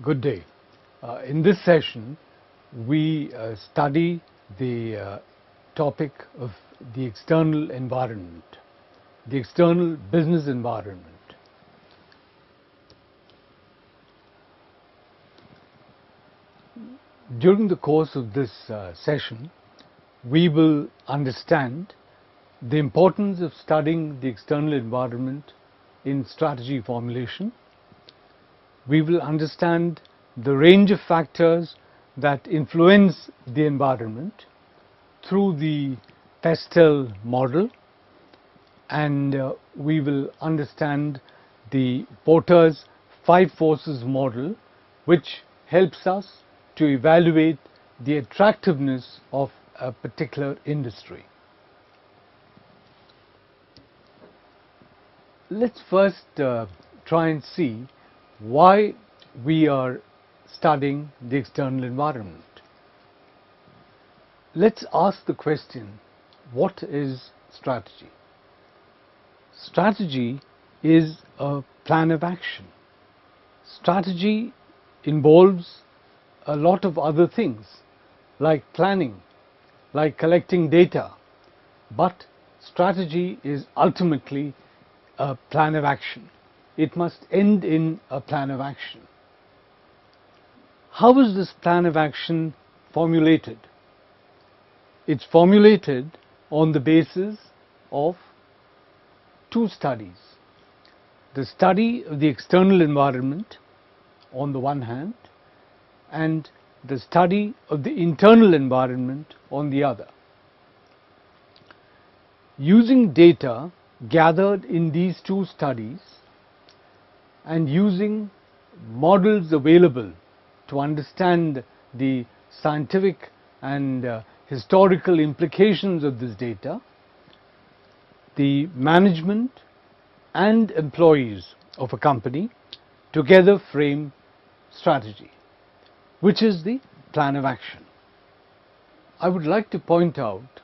Good day. In this session, we study the topic of the external environment, the external business environment. During the course of this session, we will understand the importance of studying the external environment in strategy formulation. We will understand the range of factors that influence the environment through the Pestel model, and we will understand the Porter's 5 forces model, which helps us to evaluate the attractiveness of a particular industry. Let's first try and see why we are studying the external environment. Let's ask the question, what is strategy? Strategy is a plan of action. Strategy involves a lot of other things like planning, like collecting data, but strategy is ultimately a plan of action. It must end in a plan of action. How is this plan of action formulated? It's formulated on the basis of 2 studies. The study of the external environment on the one hand, and the study of the internal environment on the other. Using data gathered in these 2 studies and using models available to understand the scientific and historical implications of this data, the management and employees of a company together frame strategy, which is the plan of action. I would like to point out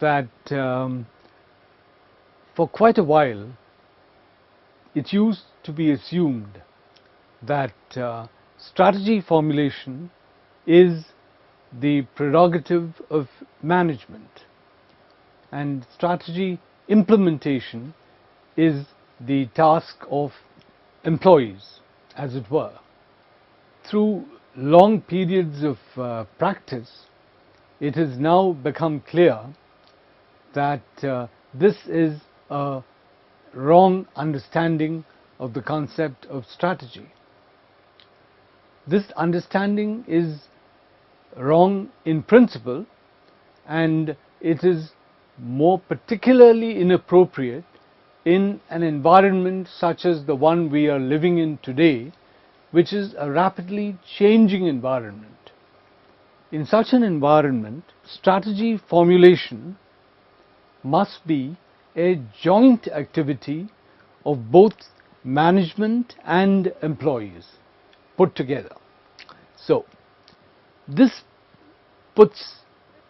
that for quite a while it used to be assumed that strategy formulation is the prerogative of management and strategy implementation is the task of employees, as it were. Through long periods of practice, it has now become clear that this is a wrong understanding of the concept of strategy. This understanding is wrong in principle, and it is more particularly inappropriate in an environment such as the one we are living in today, which is a rapidly changing environment. In such an environment, strategy formulation must be a joint activity of both management and employees put together. So, this puts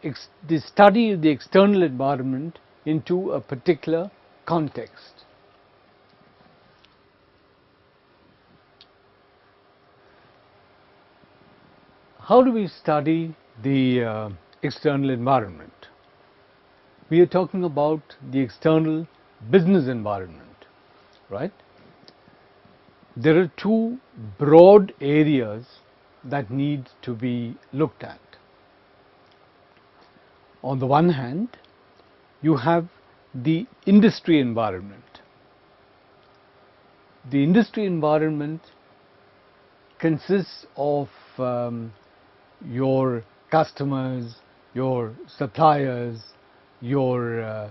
the study of the external environment into a particular context. How do we study the external environment? We are talking about the external business environment, right? There are 2 broad areas that need to be looked at. On the one hand, you have the industry environment. The industry environment consists of your customers, your suppliers, your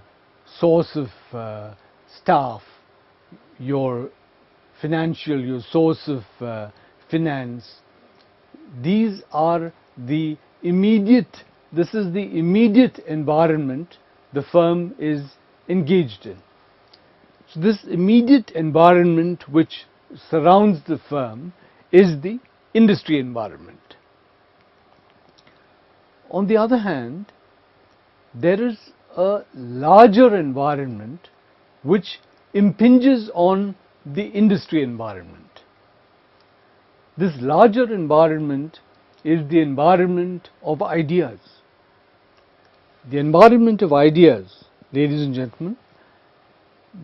source of staff, your source of finance. These are the immediate, this is the immediate environment the firm is engaged in. So this immediate environment which surrounds the firm is the industry environment. On the other hand, there is a larger environment which impinges on the industry environment. This larger environment is the environment of ideas. The environment of ideas, ladies and gentlemen,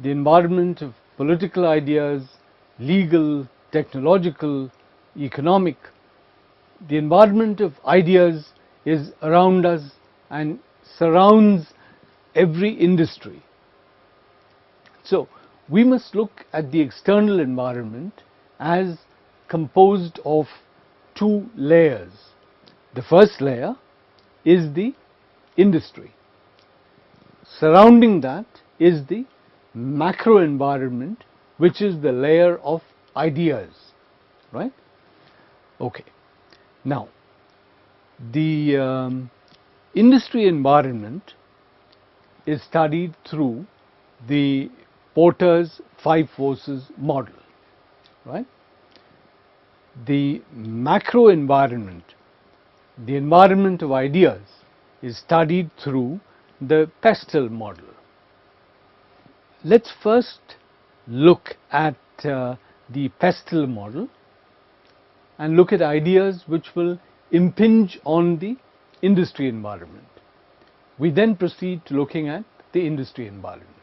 the environment of political ideas, legal, technological, economic, the environment of ideas is around us and surrounds every industry. So, we must look at the external environment as composed of two layers. The first layer is the industry. Surrounding that is the macro environment, which is the layer of ideas, right? Okay. Now, the industry environment is studied through the Porter's 5 forces model, right? The macro environment, the environment of ideas, is studied through the Pestel model. Let's first look at the Pestel model and look at ideas which will impinge on the industry environment. We then proceed to looking at the industry environment.